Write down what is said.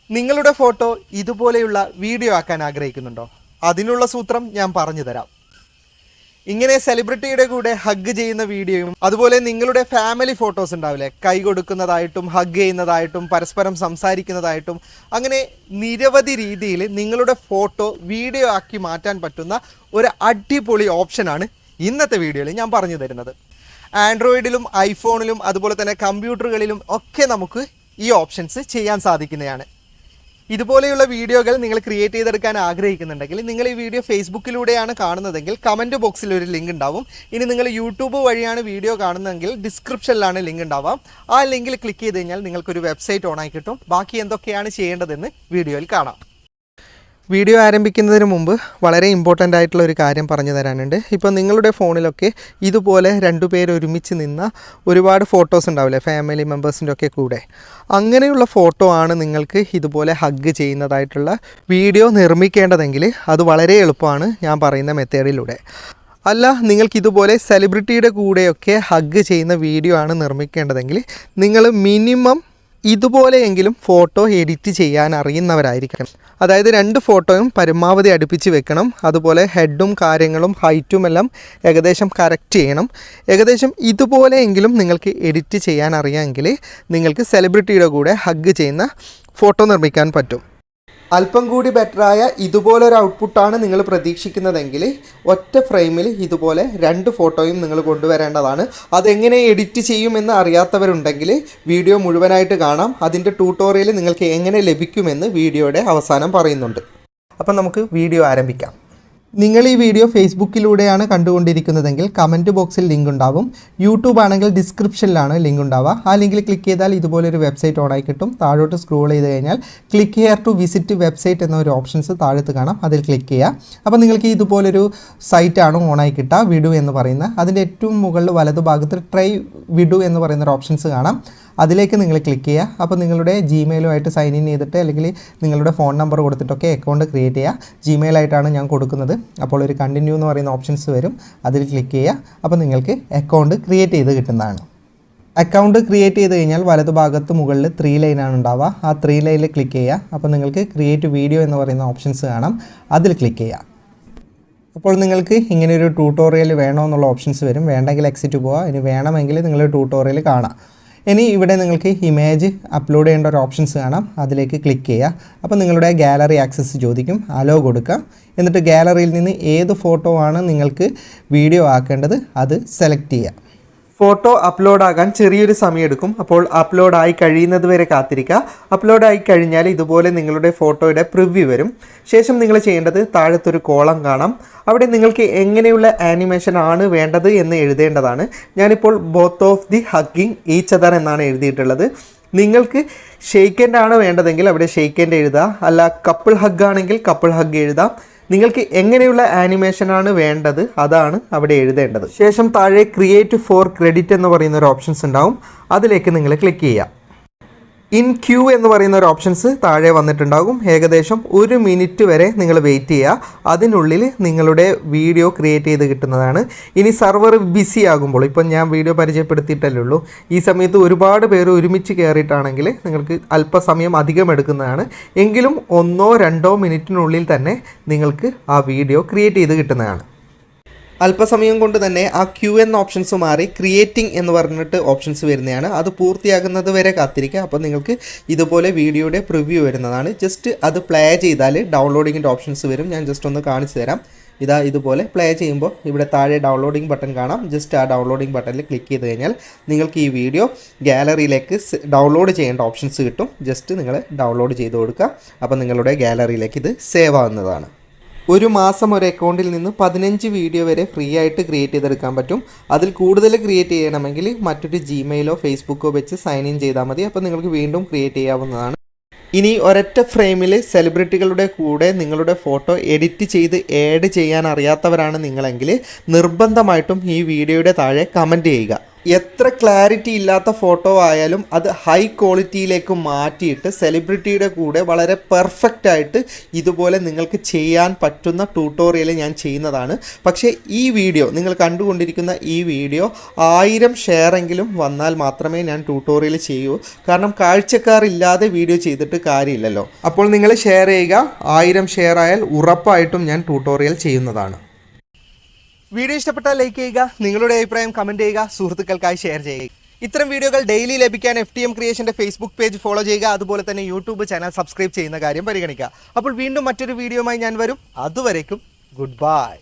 നിങ്ങളുടെ ഫോട്ടോ ഇതുപോലെയുള്ള വീഡിയോ ആക്കാൻ ആഗ്രഹിക്കുന്നുണ്ടോ? അതിനുള്ള സൂത്രം ഞാൻ പറഞ്ഞു തരാം. ഇങ്ങനെ സെലിബ്രിറ്റിയുടെ കൂടെ ഹഗ് ചെയ്യുന്ന വീഡിയോയും അതുപോലെ നിങ്ങളുടെ ഫാമിലി ഫോട്ടോസ് ഉണ്ടാവില്ലേ, കൈ കൊടുക്കുന്നതായിട്ടും ഹഗ് ചെയ്യുന്നതായിട്ടും പരസ്പരം സംസാരിക്കുന്നതായിട്ടും അങ്ങനെ നിരവധി രീതിയിൽ നിങ്ങളുടെ ഫോട്ടോ വീഡിയോ ആക്കി മാറ്റാൻ പറ്റുന്ന ഒരു അടിപൊളി ഓപ്ഷനാണ് ഇന്നത്തെ വീഡിയോയിൽ ഞാൻ പറഞ്ഞു തരുന്നത്. ആൻഡ്രോയിഡിലും ഐഫോണിലും അതുപോലെ തന്നെ കമ്പ്യൂട്ടറുകളിലും ഒക്കെ നമുക്ക് ഈ ഓപ്ഷൻസ് ചെയ്യാൻ സാധിക്കുന്നതാണ്. ഇതുപോലെയുള്ള വീഡിയോകൾ നിങ്ങൾ ക്രിയേറ്റ് ചെയ്തെടുക്കാൻ ആഗ്രഹിക്കുന്നുണ്ടെങ്കിൽ നിങ്ങൾ ഈ വീഡിയോ ഫേസ്ബുക്കിലൂടെയാണ് കാണുന്നതെങ്കിൽ കമൻറ്റ് ബോക്സിൽ ഒരു ലിങ്ക് ഉണ്ടാവും. ഇനി നിങ്ങൾ യൂട്യൂബ് വഴിയാണ് വീഡിയോ കാണുന്നതെങ്കിൽ ഡിസ്ക്രിപ്ഷനിലാണ് ലിങ്ക് ഉണ്ടാവാം. ആ ലിങ്കിൽ ക്ലിക്ക് ചെയ്ത് കഴിഞ്ഞാൽ നിങ്ങൾക്കൊരു വെബ്സൈറ്റ് ഓണായി കിട്ടും. ബാക്കി എന്തൊക്കെയാണ് ചെയ്യേണ്ടതെന്ന് വീഡിയോയിൽ കാണാം. വീഡിയോ ആരംഭിക്കുന്നതിന് മുമ്പ് വളരെ ഇമ്പോർട്ടൻ്റ് ആയിട്ടുള്ള ഒരു കാര്യം പറഞ്ഞു തരാനുണ്ട്. ഇപ്പോൾ നിങ്ങളുടെ ഫോണിലൊക്കെ ഇതുപോലെ രണ്ടുപേർ ഒരുമിച്ച് നിന്ന ഒരുപാട് ഫോട്ടോസ് ഉണ്ടാവില്ലേ, ഫാമിലി മെമ്പേഴ്സിൻ്റെ ഒക്കെ കൂടെ. അങ്ങനെയുള്ള ഫോട്ടോ ആണ് നിങ്ങൾക്ക് ഇതുപോലെ ഹഗ് ചെയ്യുന്നതായിട്ടുള്ള വീഡിയോ നിർമ്മിക്കേണ്ടതെങ്കിൽ അത് വളരെ എളുപ്പമാണ് ഞാൻ പറയുന്ന മെത്തേഡിലൂടെ. അല്ല, നിങ്ങൾക്കിതുപോലെ സെലിബ്രിറ്റിയുടെ കൂടെയൊക്കെ ഹഗ് ചെയ്യുന്ന വീഡിയോ ആണ് നിർമ്മിക്കേണ്ടതെങ്കിൽ നിങ്ങൾ മിനിമം ഇതുപോലെയെങ്കിലും ഫോട്ടോ എഡിറ്റ് ചെയ്യാൻ അറിയുന്നവരായിരിക്കണം. അതായത് 2 ഫോട്ടോയും പരമാവധി അടുപ്പിച്ച് വെക്കണം. അതുപോലെ ഹെഡും കാര്യങ്ങളും ഹൈറ്റും എല്ലാം ഏകദേശം കറക്റ്റ് ചെയ്യണം. ഏകദേശം ഇതുപോലെയെങ്കിലും നിങ്ങൾക്ക് എഡിറ്റ് ചെയ്യാൻ അറിയാമെങ്കിൽ നിങ്ങൾക്ക് സെലിബ്രിറ്റിയുടെ കൂടെ ഹഗ് ചെയ്യുന്ന ഫോട്ടോ നിർമ്മിക്കാൻ പറ്റും. അല്പം കൂടി ബെറ്ററായ ഇതുപോലൊരു ഔട്ട്പുട്ടാണ് നിങ്ങൾ പ്രതീക്ഷിക്കുന്നതെങ്കിൽ ഒറ്റ ഫ്രെയിമിൽ ഇതുപോലെ 2 ഫോട്ടോയും നിങ്ങൾ കൊണ്ടുവരേണ്ടതാണ്. അതെങ്ങനെ എഡിറ്റ് ചെയ്യുമെന്ന് അറിയാത്തവരുണ്ടെങ്കിൽ വീഡിയോ മുഴുവനായിട്ട് കാണാം. അതിൻ്റെ ട്യൂട്ടോറിയൽ നിങ്ങൾക്ക് എങ്ങനെ ലഭിക്കുമെന്ന് വീഡിയോയുടെ അവസാനം പറയുന്നുണ്ട്. അപ്പം നമുക്ക് വീഡിയോ ആരംഭിക്കാം. നിങ്ങൾ ഈ വീഡിയോ ഫേസ്ബുക്കിലൂടെയാണ് കണ്ടുകൊണ്ടിരിക്കുന്നതെങ്കിൽ കമൻറ്റ് ബോക്സിൽ ലിങ്ക് ഉണ്ടാവും. യൂട്യൂബ് ആണെങ്കിൽ ഡിസ്ക്രിപ്ഷനിലാണ് ലിങ്ക് ഉണ്ടാവുക. ആ ലിങ്കിൽ ക്ലിക്ക് ചെയ്താൽ ഇതുപോലൊരു വെബ്സൈറ്റ് ഓണായി കിട്ടും. താഴോട്ട് സ്ക്രോൾ ചെയ്ത് കഴിഞ്ഞാൽ click here to visit website എന്നൊരു ഓപ്ഷൻസ് താഴത്ത് കാണാം. അതിൽ ക്ലിക്ക് ചെയ്യുക. അപ്പോൾ നിങ്ങൾക്ക് ഇതുപോലൊരു സൈറ്റാണ് ഓണായി കിട്ടുക, വിഡു എന്ന് പറയുന്ന. അതിൻ്റെ ഏറ്റവും മുകളിൽ വലതുഭാഗത്ത് ട്രൈ വിഡു എന്ന് പറയുന്നൊരു ഓപ്ഷൻസ് കാണാം. അതിലേക്ക് നിങ്ങൾ ക്ലിക്ക് ചെയ്യുക. അപ്പോൾ നിങ്ങളുടെ ജിമെയിലുമായിട്ട് സൈൻ ഇൻ ചെയ്തിട്ട് അല്ലെങ്കിൽ നിങ്ങളുടെ ഫോൺ നമ്പർ കൊടുത്തിട്ടൊക്കെ അക്കൗണ്ട് ക്രിയേറ്റ് ചെയ്യുക. ജിമെയിലായിട്ടാണ് ഞാൻ കൊടുക്കുന്നത്. അപ്പോൾ ഒരു കണ്ടിന്യൂ എന്ന് പറയുന്ന ഓപ്ഷൻസ് വരും. അതിൽ ക്ലിക്ക് ചെയ്യുക. അപ്പോൾ നിങ്ങൾക്ക് അക്കൗണ്ട് ക്രിയേറ്റ് ചെയ്ത് കിട്ടുന്നതാണ്. അക്കൗണ്ട് ക്രിയേറ്റ് ചെയ്ത് കഴിഞ്ഞാൽ വലതുഭാഗത്ത് മുകളിൽ 3 ലൈനാണ് ഉണ്ടാവുക. ആ 3 ലൈനിൽ ക്ലിക്ക് ചെയ്യുക. അപ്പോൾ നിങ്ങൾക്ക് ക്രിയേറ്റ് വീഡിയോ എന്ന് പറയുന്ന ഓപ്ഷൻസ് കാണാം. അതിൽ ക്ലിക്ക് ചെയ്യുക. അപ്പോൾ നിങ്ങൾക്ക് ഇങ്ങനെയൊരു ട്യൂട്ടോറിയൽ വേണോ എന്നുള്ള ഓപ്ഷൻസ് വരും. വേണ്ടെങ്കിൽ എക്സിറ്റ് പോവുക. ഇനി വേണമെങ്കിൽ നിങ്ങൾ ട്യൂട്ടോറിയൽ കാണാം. ഇനി ഇവിടെ നിങ്ങൾക്ക് ഇമേജ് അപ്ലോഡ് ചെയ്യേണ്ട ഒരു ഓപ്ഷൻസ് കാണാം. അതിലേക്ക് ക്ലിക്ക് ചെയ്യുക. അപ്പോൾ നിങ്ങളുടെ ഗാലറി ആക്സസ് ചോദിക്കും. അലോ കൊടുക്കുക. എന്നിട്ട് ഗാലറിയിൽ നിന്ന് ഏത് ഫോട്ടോ ആണ് നിങ്ങൾക്ക് വീഡിയോ ആക്കേണ്ടത് അത് സെലക്ട് ചെയ്യുക. ഫോട്ടോ അപ്ലോഡാകാൻ ചെറിയൊരു സമയമെടുക്കും. അപ്പോൾ അപ്ലോഡായി കഴിയുന്നത് വരെ കാത്തിരിക്കുക. അപ്ലോഡായി കഴിഞ്ഞാൽ ഇതുപോലെ നിങ്ങളുടെ ഫോട്ടോയുടെ പ്രിവ്യൂ വരും. ശേഷം നിങ്ങൾ ചെയ്യേണ്ടത് താഴത്തൊരു കോളം കാണാം. അവിടെ നിങ്ങൾക്ക് എങ്ങനെയുള്ള ആനിമേഷൻ ആണ് വേണ്ടത് എന്ന് എഴുതേണ്ടതാണ്. ഞാനിപ്പോൾ both of the hugging each other എന്നാണ് എഴുതിയിട്ടുള്ളത്. നിങ്ങൾക്ക് ഷെയ്ക്ക് ഹാൻഡ് ആണ് വേണ്ടതെങ്കിൽ അവിടെ ഷെയ്ക്ക് ഹാൻഡ് എഴുതുക. അല്ല, കപ്പിൾ ഹഗ് ആണെങ്കിൽ കപ്പിൾ ഹഗ് എഴുതാം. നിങ്ങൾക്ക് എങ്ങനെയുള്ള ആനിമേഷനാണ് വേണ്ടത് അതാണ് അവിടെ എഴുതേണ്ടത്. ശേഷം താഴെ ക്രിയേറ്റ് ഫോർ ക്രെഡിറ്റ് എന്ന് പറയുന്ന ഒരു ഓപ്ഷൻസ് ഉണ്ടാവും. അതിലേക്ക് നിങ്ങൾ ക്ലിക്ക് ചെയ്യുക. ഇൻ ക്യൂ എന്ന് പറയുന്ന ഒരു ഓപ്ഷൻസ് താഴെ വന്നിട്ടുണ്ടാകും. ഏകദേശം 1 മിനിറ്റ് വരെ നിങ്ങൾ വെയിറ്റ് ചെയ്യുക. അതിനുള്ളിൽ നിങ്ങളുടെ വീഡിയോ ക്രിയേറ്റ് ചെയ്ത് കിട്ടുന്നതാണ്. ഇനി സർവർ ബിസി ആകുമ്പോൾ, ഇപ്പം ഞാൻ വീഡിയോ പരിചയപ്പെടുത്തിയിട്ടല്ലേ ഉള്ളൂ, ഈ സമയത്ത് ഒരുപാട് പേര് ഒരുമിച്ച് കയറിയിട്ടാണെങ്കിൽ നിങ്ങൾക്ക് അല്പസമയം അധികം എടുക്കുന്നതാണ്. എങ്കിലും 1-2 മിനിറ്റിനുള്ളിൽ തന്നെ നിങ്ങൾക്ക് ആ വീഡിയോ ക്രിയേറ്റ് ചെയ്ത് കിട്ടുന്നതാണ്. അല്പസമയം കൊണ്ട് തന്നെ ആ ക്യൂ എന്ന ഓപ്ഷൻസ് മാറി ക്രിയേറ്റിംഗ് എന്ന് പറഞ്ഞിട്ട് ഓപ്ഷൻസ് വരുന്നതാണ്. അത് പൂർത്തിയാകുന്നത് വരെ കാത്തിരിക്കുക. അപ്പോൾ നിങ്ങൾക്ക് ഇതുപോലെ വീഡിയോയുടെ പ്രിവ്യൂ വരുന്നതാണ്. ജസ്റ്റ് അത് പ്ലേ ചെയ്താൽ ഡൗൺലോഡിങ്ങിൻ്റെ ഓപ്ഷൻസ് വരും. ഞാൻ ജസ്റ്റ് ഒന്ന് കാണിച്ചു തരാം. ഇതാ ഇതുപോലെ പ്ലേ ചെയ്യുമ്പോൾ ഇവിടെ താഴെ ഡൗൺലോഡിംഗ് ബട്ടൺ കാണാം. ജസ്റ്റ് ആ ഡൗൺലോഡിംഗ് ബട്ടണിൽ ക്ലിക്ക് ചെയ്ത് കഴിഞ്ഞാൽ നിങ്ങൾക്ക് ഈ വീഡിയോ ഗാലറിയിലേക്ക് ഡൗൺലോഡ് ചെയ്യേണ്ട ഓപ്ഷൻസ് കിട്ടും. ജസ്റ്റ് നിങ്ങൾ ഡൗൺലോഡ് ചെയ്ത് കൊടുക്കുക. അപ്പോൾ നിങ്ങളുടെ ഗാലറിയിലേക്ക് ഇത് സേവ് ആവുന്നതാണ്. ഒരു മാസം ഒരു അക്കൗണ്ടിൽ നിന്ന് 15 വീഡിയോ വരെ ഫ്രീ ആയിട്ട് ക്രിയേറ്റ് ചെയ്തെടുക്കാൻ പറ്റും. അതിൽ കൂടുതൽ ക്രിയേറ്റ് ചെയ്യണമെങ്കിൽ മറ്റൊരു ജിമെയിലോ ഫേസ്ബുക്കോ വെച്ച് സൈൻ ഇൻ ചെയ്താൽ മതി. അപ്പോൾ നിങ്ങൾക്ക് വീണ്ടും ക്രിയേറ്റ് ചെയ്യാവുന്നതാണ്. ഇനി ഒരൊറ്റ ഫ്രെയിമിൽ സെലിബ്രിറ്റികളുടെ കൂടെ നിങ്ങളുടെ ഫോട്ടോ എഡിറ്റ് ചെയ്ത് ആഡ് ചെയ്യാൻ അറിയാത്തവരാണ് നിങ്ങളെങ്കിൽ നിർബന്ധമായിട്ടും ഈ വീഡിയോയുടെ താഴെ കമൻറ്റ് ചെയ്യുക. എത്ര ക്ലാരിറ്റി ഇല്ലാത്ത ഫോട്ടോ ആയാലും അത് ഹൈ ക്വാളിറ്റിയിലേക്ക് മാറ്റിയിട്ട് സെലിബ്രിറ്റിയുടെ കൂടെ വളരെ പെർഫെക്റ്റ് ആയിട്ട് ഇതുപോലെ നിങ്ങൾക്ക് ചെയ്യാൻ പറ്റുന്ന ട്യൂട്ടോറിയൽ ഞാൻ ചെയ്യുന്നതാണ്. പക്ഷേ ഈ വീഡിയോ നിങ്ങൾ കണ്ടുകൊണ്ടിരിക്കുന്ന ഈ വീഡിയോ 1000 ഷെയറെങ്കിലും വന്നാൽ മാത്രമേ ഞാൻ ട്യൂട്ടോറിയൽ ചെയ്യൂ. കാരണം കാഴ്ചക്കാരില്ലാതെ വീഡിയോ ചെയ്തിട്ട് കാര്യമില്ലല്ലോ. അപ്പോൾ നിങ്ങൾ ഷെയർ ചെയ്യുക. 1000 ഷെയർ ആയാൽ ഉറപ്പായിട്ടും ഞാൻ ട്യൂട്ടോറിയൽ ചെയ്യുന്നതാണ്. വീഡിയോ ഇഷ്ടപ്പെട്ടാൽ ലൈക്ക് ചെയ്യുക, നിങ്ങളുടെ അഭിപ്രായം കമൻറ്റ് ചെയ്യുക, സുഹൃത്തുക്കൾക്കായി ഷെയർ ചെയ്യുക. ഇത്തരം വീഡിയോകൾ ഡെയിലി ലഭിക്കാൻ FTM ക്രിയേഷൻ്റെ ഫേസ്ബുക്ക് പേജ് ഫോളോ ചെയ്യുക. അതുപോലെ തന്നെ യൂട്യൂബ് ചാനൽ സബ്സ്ക്രൈബ് ചെയ്യുന്ന കാര്യം പരിഗണിക്കുക. അപ്പോൾ വീണ്ടും മറ്റൊരു വീഡിയോയുമായി ഞാൻ വരും. അതുവരേക്കും ഗുഡ് ബൈ.